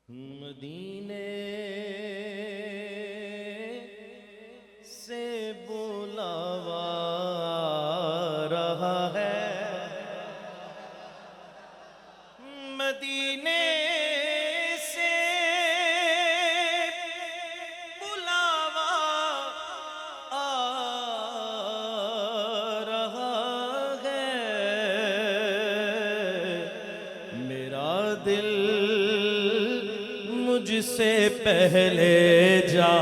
मदीने से बुलावा रहा है, मदीने से बुलावा आ रहा है। मेरा दिल मुझसे पहले जा,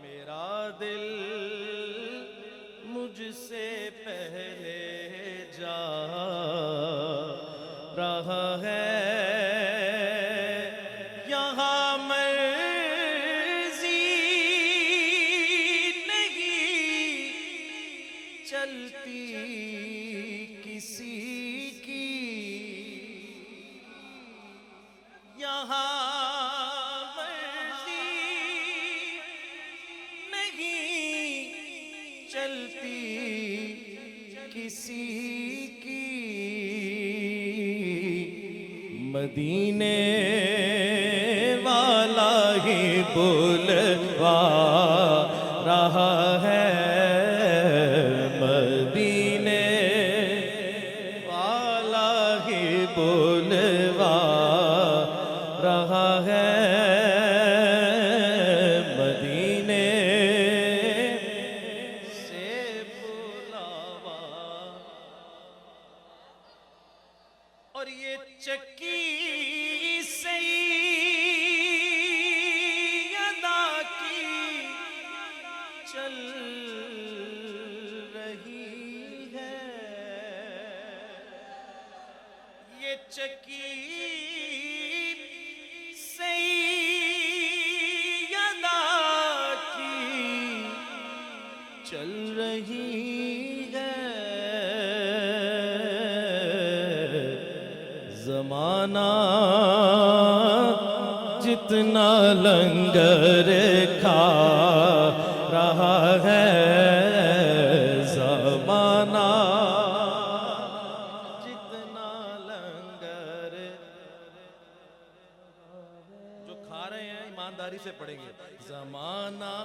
मेरा दिल मुझसे पहले जा रहा है। यहाँ मर्जी नहीं चलती किसी की, यहाँ मर्जी नहीं चलती किसी की। मदीने वाला ही बुलवा रहा है, मदीने वाला ही बुलवा रहा है। मदीने से बुलावा, और ये चक्की सैयदा की चल रही है, ये चक्की चल रही है। ज़माना जितना लंगर खा रहा है, ज़माना जितना लंगर, जो खा रहे हैं ईमानदारी से पढ़ेंगे। ज़माना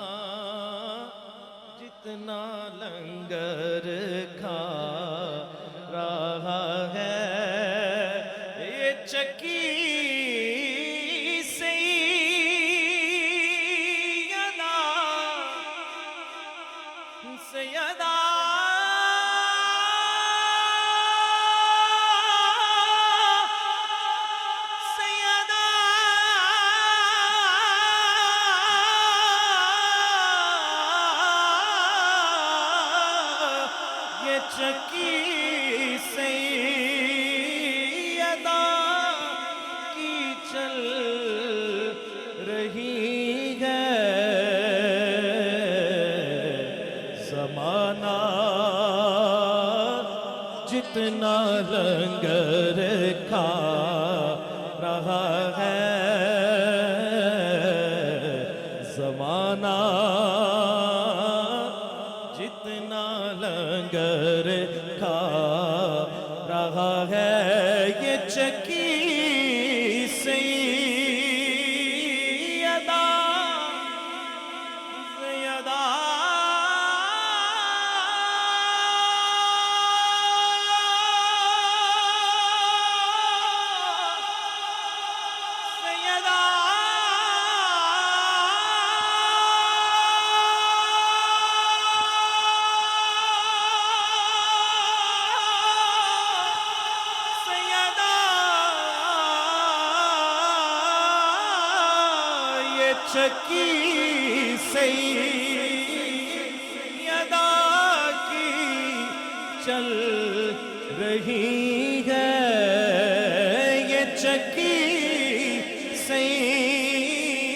जितना लंगर खा रहा है, ये चक्की सैयदा सैयदा चक्की सैयदा की चल रही है। ज़माना जितना लंगर खा रहा है, ज़माना जितना लंगर खा रहा है, ये चक्की सैयदा सैयदा सैयदा चक्की सैयदा की चल रही है, ये चक्की सैयदा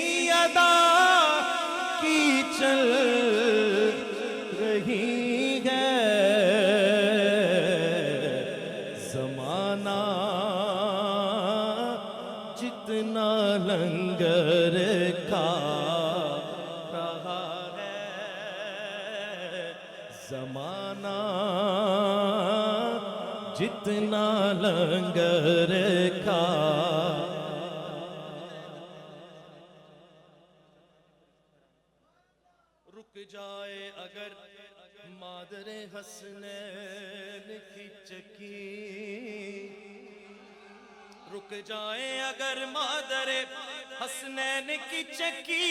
की चल रही है। ज़माना जितना लंगर खा रहा है, ज़माना जितना लंगर खा। रुक जाए अगर मादरे हसनैन की चकी, रुक जाए अगर मादरे हसनैन की चकी,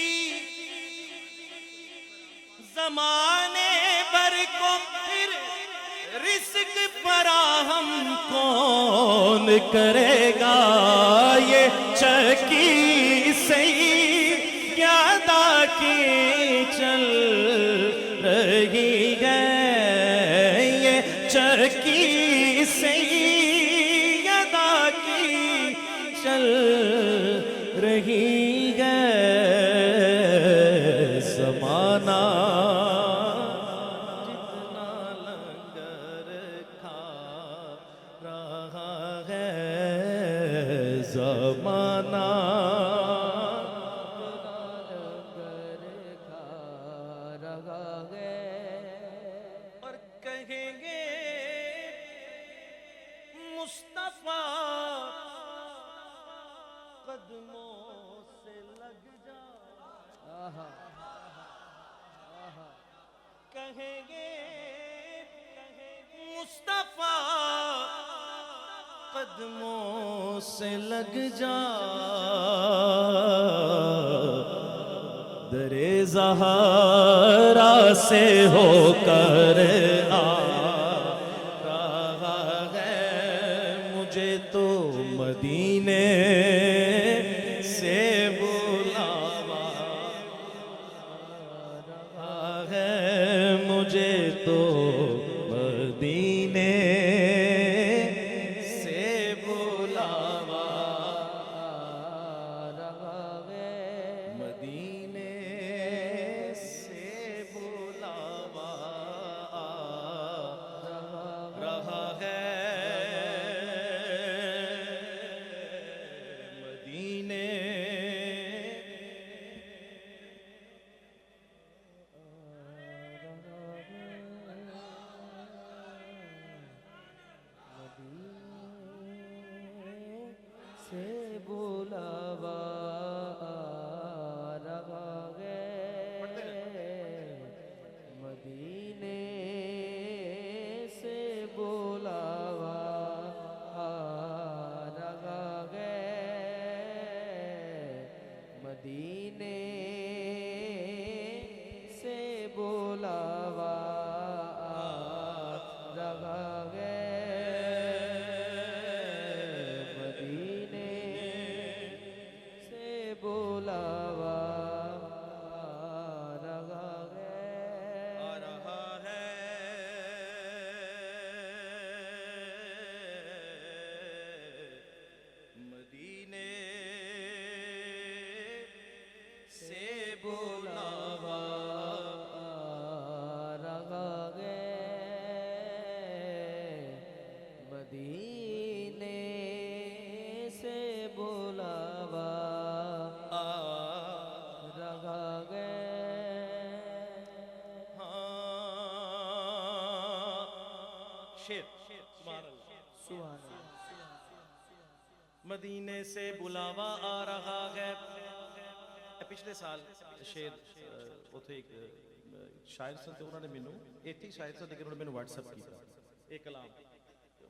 ज़माने भर को फिर रिस्क फराहम कौन करेगा। ये चकी सही यादा की चल रही है, ये चकी सही यादा की चल रही है। ज़माना जितना लंगर खा रहा है, ज़माना लंगर खा रहा है। और कहेंगे मुस्तफा कदमों से लग जा। आहा, कहेंगे मुस्तफा कदमों से लग जा। दरे ज़हरा से होकर आ रहा है, मुझे तो मदीने से बुलावा है, मुझे तो मदीने से बुलावा। मदीने से बुलावा रहा है, मदीने से बुलावा रहा है। मदीने से बुलावा रहा है। मदीने से बुलावा रहा है। बुलावा रहा है। आ रहा है। मदीने से बुलावा रहा है। मदीने से बुलावा रहा है। शेर सुभान अल्लाह। सुभान अल्लाह। मदीने से बुलावा आ रहा है। पिछले साल शेर उथे एक शायर सन ते उन्होंने मैनू इत्थे ही शायर सन लेकिन उन्होंने मैनू व्हाट्सएप किया एक कलाम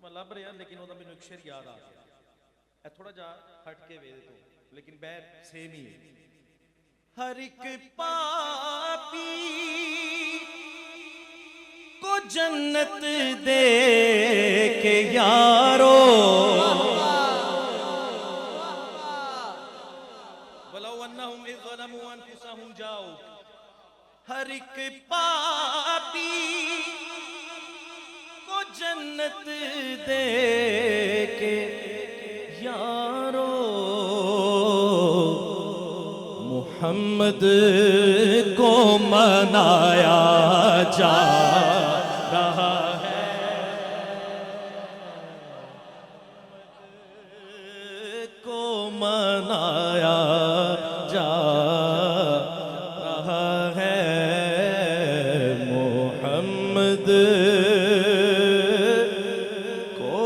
मैं लभ रहा लेकिन उहदा मैनू एक शेर याद आ गया। ए थोड़ा जा हट के वे तो लेकिन बैर सेम ही है। हर एक पापी को जन्नत दे के यारो, वलौ अन्नहुम इज़ ज़लमू अनफुसहुम जाओ। हर एक पापी को जन्नत दे के यारो, मोहम्मद को मनाया जा रहा है। को मनाया जा रहा है। मोहम्मद को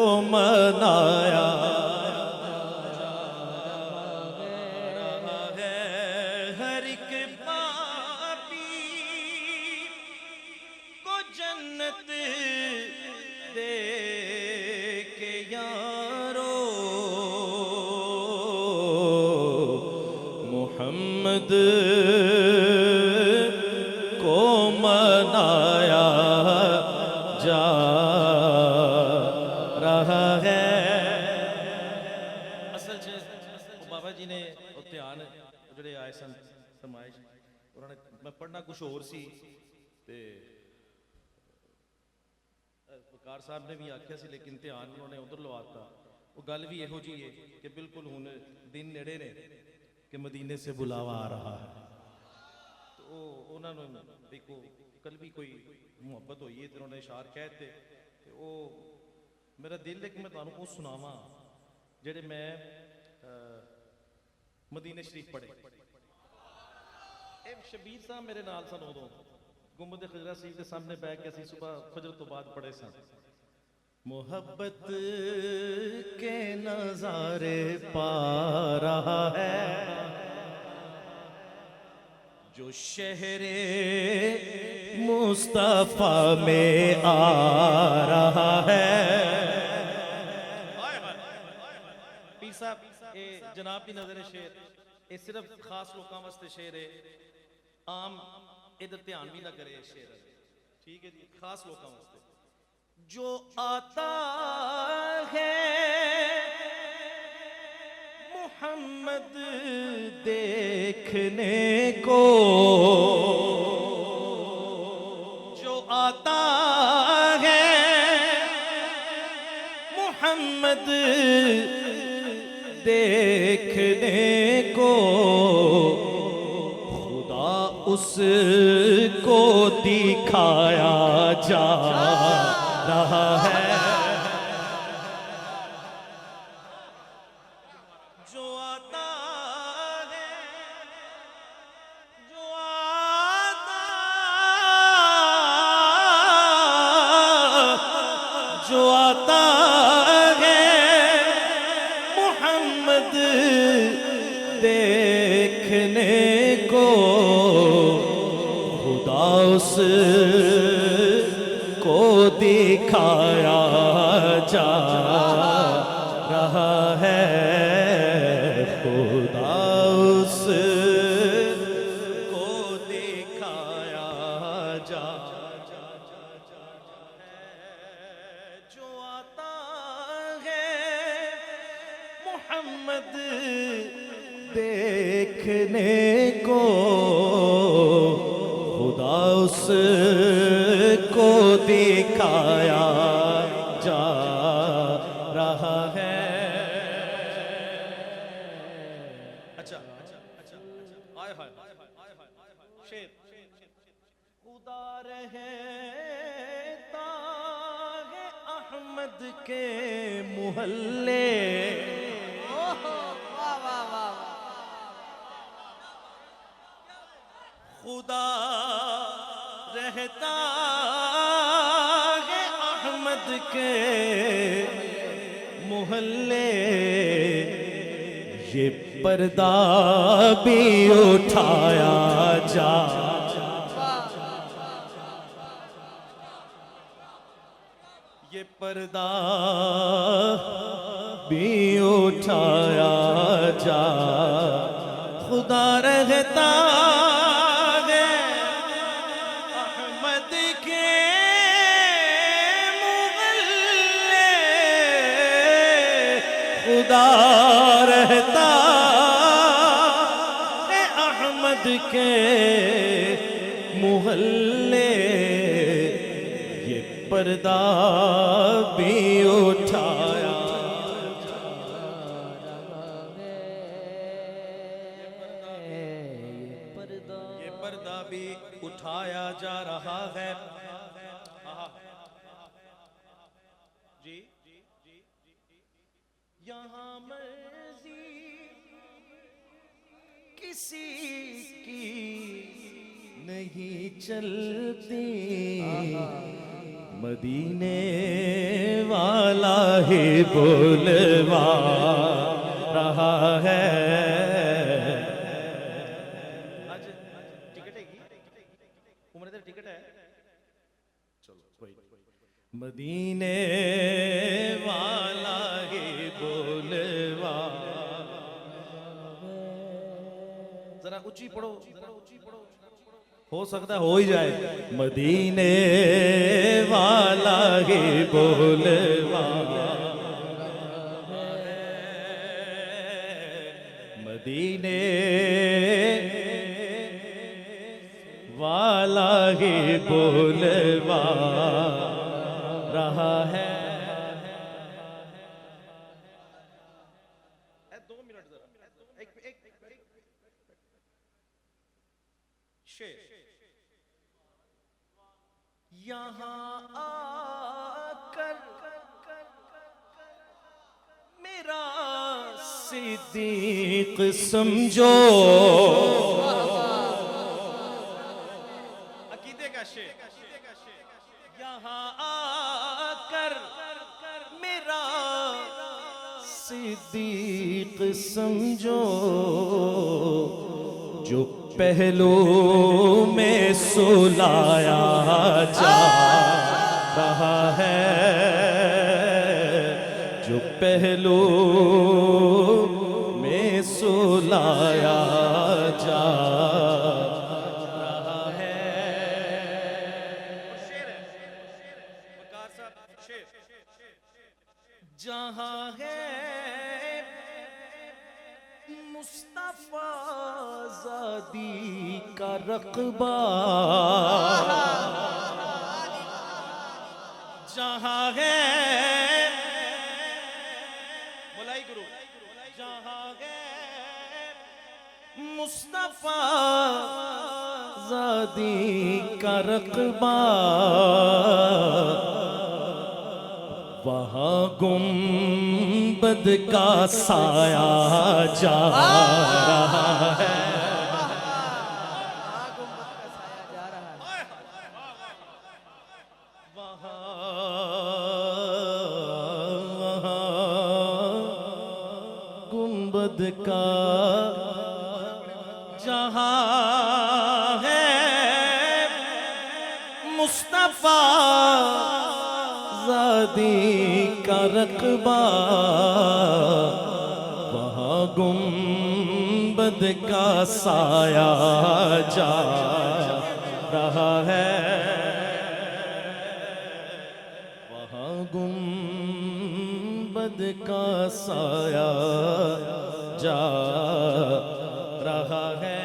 मोहम्मद को मनाया जा रहा है। असल च बाबा जी ने ध्यान ਜਿਹੜੇ ਆਏ ਸਨ ਫਰਮਾਇਸ਼ ਉਹਨਾਂ ਨੇ ਮੈਂ ਪੜ੍ਹਨਾ ਕੁਝ ਹੋਰ ਸੀ ਤੇ ਵਕਾਰ ਸਾਹਿਬ ਨੇ ਵੀ ਆਖਿਆ ਸੀ ਲੇਕਿਨ ਧਿਆਨ ਉਹਨਾਂ ਨੇ ਉਧਰ ਲਵਾਤਾ। ਉਹ ਗੱਲ ਵੀ ਇਹੋ ਜੀ ਹੈ ਕਿ ਬਿਲਕੁਲ ਹੁਣ ਦਿਨ ਨੇੜੇ ਨੇ ਕਿ ਮਦੀਨੇ ਸੇ ਬੁਲਾਵਾ ਆ ਰਹਾ ਹੈ। ਤੇ ਉਹ ਉਹਨਾਂ ਨੂੰ ਵੀ ਕੱਲ ਵੀ ਕੋਈ ਮੁਹੱਬਤ ਹੋਈ ਹੈ ਤੇ ਉਹਨਾਂ ਨੇ ਇਸ਼ਾਰ ਕਹਿ ਦਿੱਤੇ ਤੇ ਉਹ ਮੇਰਾ ਦਿਲ ਹੈ ਕਿ ਮੈਂ ਤੁਹਾਨੂੰ ਉਹ ਸੁਣਾਵਾਂ ਜਿਹੜੇ ਮੈਂ ਮਦੀਨੇ ਸ਼ਰੀਫ ਪੜ੍ਹੇ। ਇਹ ਸ਼ਬੀਰ ਸਾਹਿਬ ਮੇਰੇ ਨਾਲ ਸਨ ਉਦੋਂ ਗੁੰਬਦ ਖਜਰਾ ਸ਼ਰੀਫ ਦੇ ਸਾਹਮਣੇ ਬੈਠ ਕੇ ਅਸੀਂ ਸਵੇਰ ਫਜਰ ਤੋਂ ਬਾਅਦ ਪੜ੍ਹੇ ਸਨ। मोहब्बत के नजारे पा रहा है जो शहरे मुस्तफा में आ रहा है। पीर साहब ये जनाब की नजर शेर ये सिर्फ खास लोगों वास्ते शेर है, आम इधर ध्यान भी ना करे शेर, ठीक है जी, खास लोगों वास्ते। जो आता है मोहम्मद देखने को, जो आता है मोहम्मद देखने को, खुदा उसको दिखाया जा रहा है। जो आता है, जो आता, जो आता है मोहम्मद देखने को, खुदा उस को दिखाया जा रहा है। खुदा उस को दिखाया जा है। जो आता है मोहम्मद देखने को, खुदा उस को दिखाया जा रहा है। अच्छा आए हाय शेर खुदा रहता है अहमद के मोहल्ले, खुदा रहता है अहमद के मोहल्ले, ये पर्दा भी उठाया जा, ये पर्दा भी उठाया जा, खुदा रहता खुदा रहता है अहमद के मोहल्ले, ये पर्दा भी उठाया, ये पर्दा भी उठाया जा रहा है। जी यहाँ मर्जी किसी की नहीं चलती, मदीने वाला ही बोलवा रहा है। आज टिकट है, उम्र दे टिकट है, चलो कोई मदीने वाला ही बोलवा। जरा ऊंची पढ़ो, हो सकता है हो ही जाए। मदीने वाला ही बोलवा, मदीने वाला ही बोलवा रहा है। 2 मिनट जरा, एक शेर। यहाँ आकर मेरा सिद्दीक समझो, अकीदे का शेर। यहाँ आकर मेरा सिद्दीक समझो, जो पहलू में सुलाया जा रहा है, जो पहलू में सुलाया जा रहा है। जहाँ है मुस्तफा ज़ादी का रक़बा, जहाँ है मुलाई गुरु, जहाँ है मुस्तफा ज़ादी का रक़बा, वहाँ गुंबद का साया जा रहा है। गुंबद का जहाँ है मुस्तफा ज़ादी का रक़बा, वहाँ गुंबद का साया जा रहा है, वहाँ गुंबद का साया जा रहा है।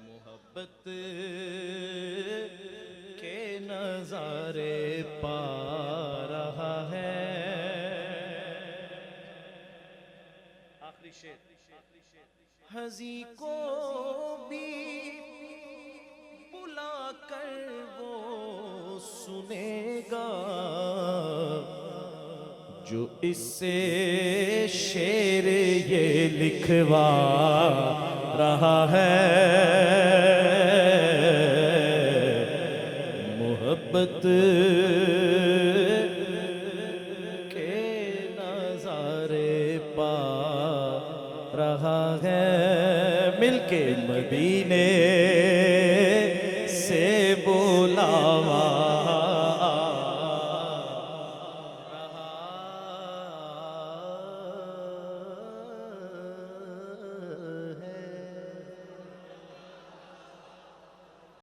मोहब्बत के नज़ारे पा रहा है। आखिरी शेर। हज़ी को भी बुला कर वो सुनेगा, जो इससे शेर ये लिखवा रहा है। मोहब्बत के नज़ारे पा रहा है, मिलके मदीने से बुलावा